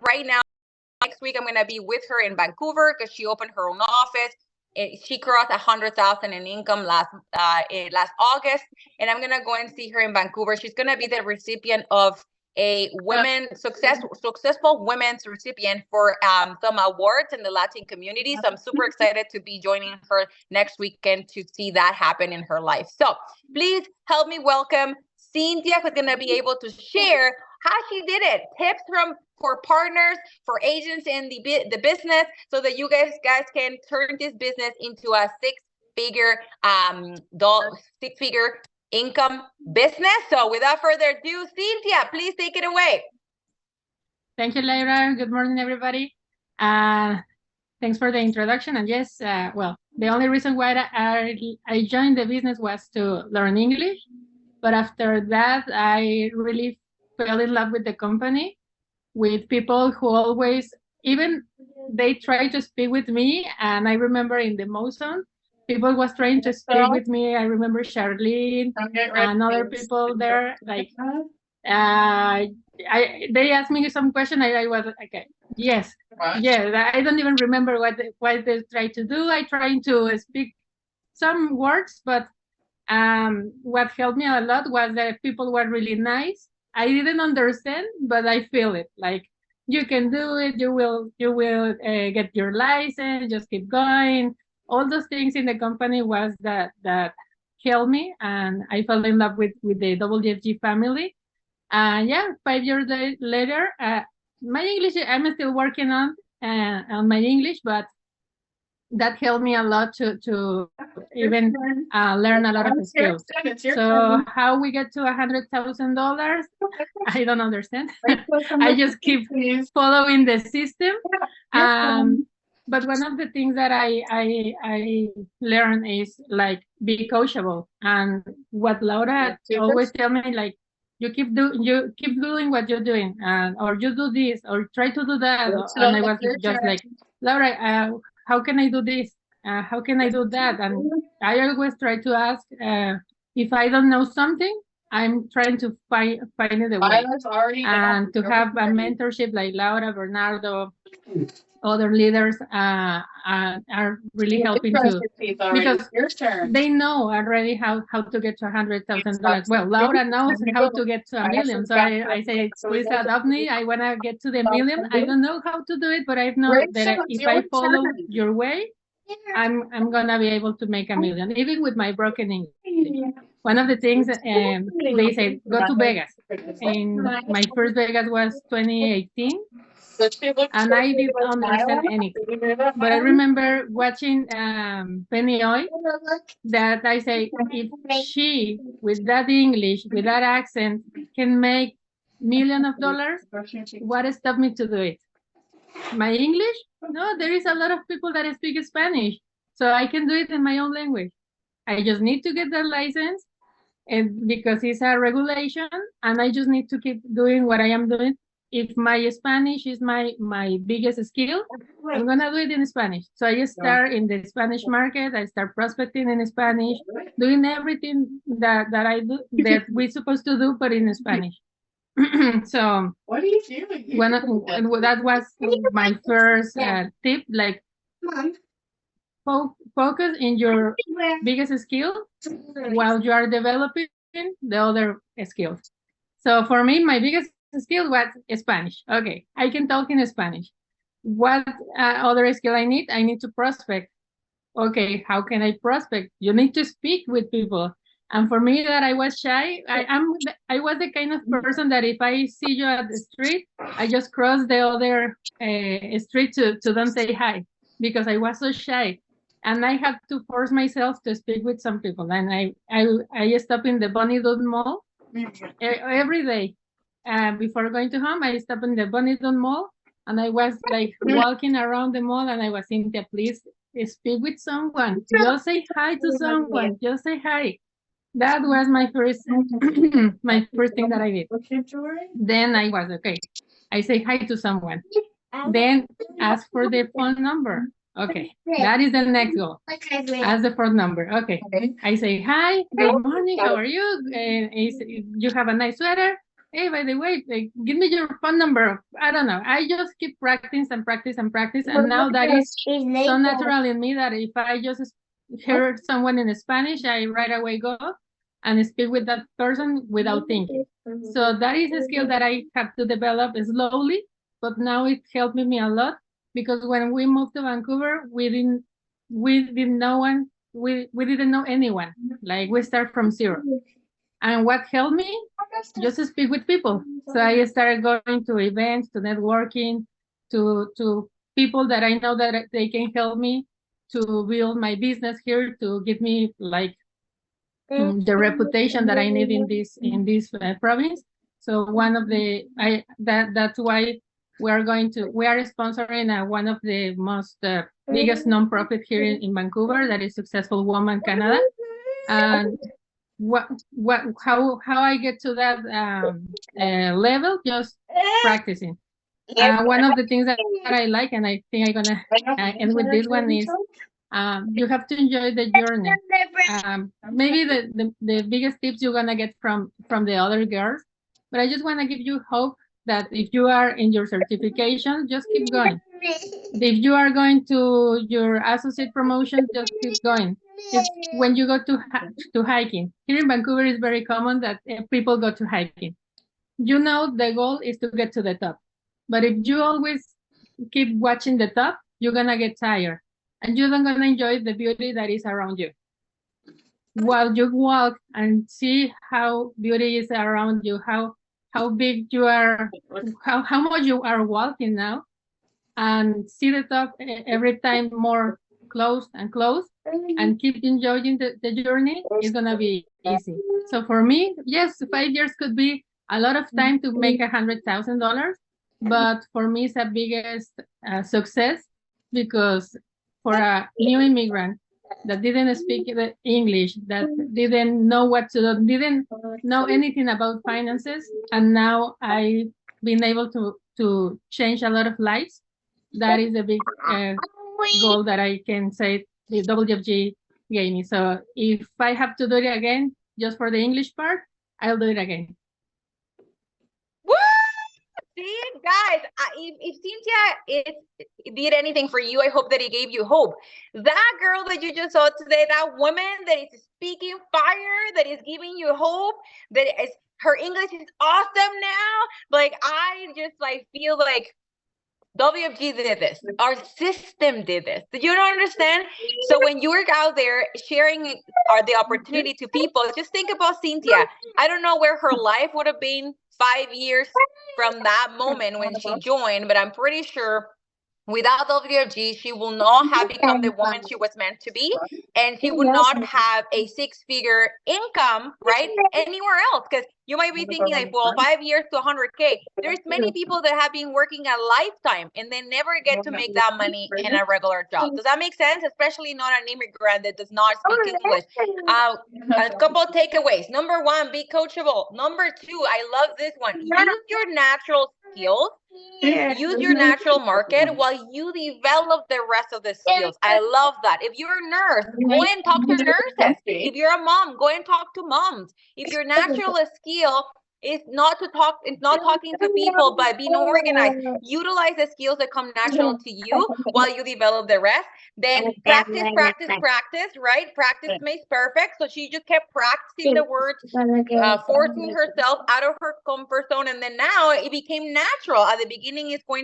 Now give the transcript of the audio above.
right now. Next week, I'm going to be with her in Vancouver because she opened her own office. She crossed 100,000 in income last August, and I'm gonna go and see her in Vancouver. She's gonna be the recipient of a successful women's recipient for some awards in the Latin community. So I'm super excited to be joining her next weekend to see that happen in her life. So please help me welcome Cynthia, who's gonna be able to share how she did it, tips for partners, for agents in the business, so that you guys can turn this business into a six-figure income business. So without further ado, Cynthia, please take it away. Thank you, Lyra. Good morning, everybody. Thanks for the introduction. And yes, well, the only reason why I joined the business was to learn English. But after that, I really fell in love with the company, with people who always, even they try to speak with me. And I remember in the Mozon, people was trying to speak with me. I remember Charlene and other people there. Like, they asked me some question. I was okay. Yes, yeah. I don't even remember what they tried to do. I tried to speak some words, but what helped me a lot was that people were really nice. I didn't understand, but I feel it. Like, you can do it. You will get your license. Just keep going. All those things in the company was that helped me, and I fell in love with the WFG family. And yeah, 5 years later, my English, I'm still working on my English, but that helped me a lot to even learn a lot of skills. So how we get to $100,000, I don't understand. I just keep following the system. But one of the things that I learned is like be coachable. And what Laura always tell me, like, you keep doing what you're doing, or you do this, or try to do that. And I was just like, Laura, how can I do this? How can I do that? And I always try to ask, if I don't know something, I'm trying to find the way. And to have a mentorship like Laura, Bernardo, other leaders are really helping to, because they know already how to get to $100,000. Well, Laura knows how to get to $1 million. So I say, please adopt me. I want to get to the $1 million. I don't know how to do it, but I know that if I follow your way, I'm gonna be able to make $1 million, even with my broken English. One of the things they say, go to Vegas. And my first Vegas was 2018. And I didn't understand anything. But I remember watching Penny Oy, that I say, if she, with that English, with that accent, can make millions of dollars, what stopped me to do it? My English? No, there is a lot of people that speak Spanish. So I can do it in my own language. I just need to get the license, and because it's a regulation, and I just need to keep doing what I am doing. If my Spanish is my biggest skill, I'm gonna do it in Spanish. So I start in the Spanish market. I start prospecting in Spanish, doing everything that I do, that we're supposed to do, but in Spanish. So what are you doing? That was my first tip. Like, focus in your biggest skill while you are developing the other skills. So for me, my biggest skill was Spanish. Okay, I can talk in Spanish. What other skill I need? I need to prospect. Okay, how can I prospect? You need to speak with people. And for me, that I was shy, I was the kind of person that if I see you at the street, I just cross the other street to don't say hi, because I was so shy. And I had to force myself to speak with some people. And I stop in the Bonnie Doon Mall every day. Before going to home, I stopped in the Bonnie Doon Mall, and I was like walking around the mall, and I was, Cynthia, please speak with someone. Just say hi to someone. Just say hi. That was my first my first thing that I did. Then I was okay. I say hi to someone. Then ask for the phone number. Okay, that is the next goal. Ask the phone number. Okay, I say hi, good morning, how are you? You have a nice sweater. hey, by the way, like, give me your phone number. I don't know. I just keep practice and practice and practice. And now that is so natural in me that if I just hear someone in Spanish, I right away go and speak with that person without thinking. So that is a skill that I have to develop slowly, but now it helped me a lot because when we moved to Vancouver, we didn't know anyone. Like we start from zero. And what helped me? Just to speak with people. So I started going to events, to networking, to people that I know that they can help me to build my business here, to give me like the reputation that I need in this province. So one of the that's why we are sponsoring one of the most biggest nonprofit here in Vancouver, that is Successful Woman Canada. And how I get to that level? Just practicing. One of the things that I like, and I think I'm gonna end with this one, is you have to enjoy the journey. Maybe the biggest tips you're gonna get from the other girls, but I just want to give you hope that if you are in your certification, just keep going. If you are going to your associate promotion, just keep going. It's when you go to hiking. Here in Vancouver, it's very common that people go to hiking. You know the goal is to get to the top. But if you always keep watching the top, you're gonna get tired. And you're not gonna enjoy the beauty that is around you. While you walk and see how beauty is around you, how big you are, how much you are walking now, and see the top every time more close and close, and keep enjoying the journey, is gonna be easy. So for me, yes, 5 years could be a lot of time to make $100,000, but for me it's a biggest success, because for a new immigrant that didn't speak the English, that didn't know what to do, didn't know anything about finances, and now I've been able to change a lot of lives. That is a big goal that I can say the WFG gave me. So if I have to do it again, just for the English part, I'll do it again. Woo! See, guys, if Cynthia did anything for you, I hope that it gave you hope. That girl that you just saw today, that woman that is speaking fire, that is giving you hope, that is, her English is awesome now. Like, I just like feel like WFG did this. Our system did this. Did you not understand? So when you were out there sharing the opportunity to people, just think about Cynthia. I don't know where her life would have been 5 years from that moment when she joined, but I'm pretty sure without WFG, she will not have become the woman she was meant to be, and she would not have a 6-figure income, right, anywhere else. Because you might be thinking like, well, 5 years to 100K. There's many people that have been working a lifetime and they never get to make that money in a regular job. Does that make sense? Especially not an immigrant that does not speak English. A couple of takeaways. Number 1, be coachable. Number 2, I love this one. Use your natural skills. Use your natural market while you develop the rest of the skills. I love that. If you're a nurse, go and talk to nurses. If you're a mom, go and talk to moms. If your natural skill is not talking to people, but being organized, utilize the skills that come natural to you while you develop the rest. Then practice, right? Practice makes perfect. So she just kept practicing the words, forcing herself out of her comfort zone. And then now it became natural. At the beginning, it's going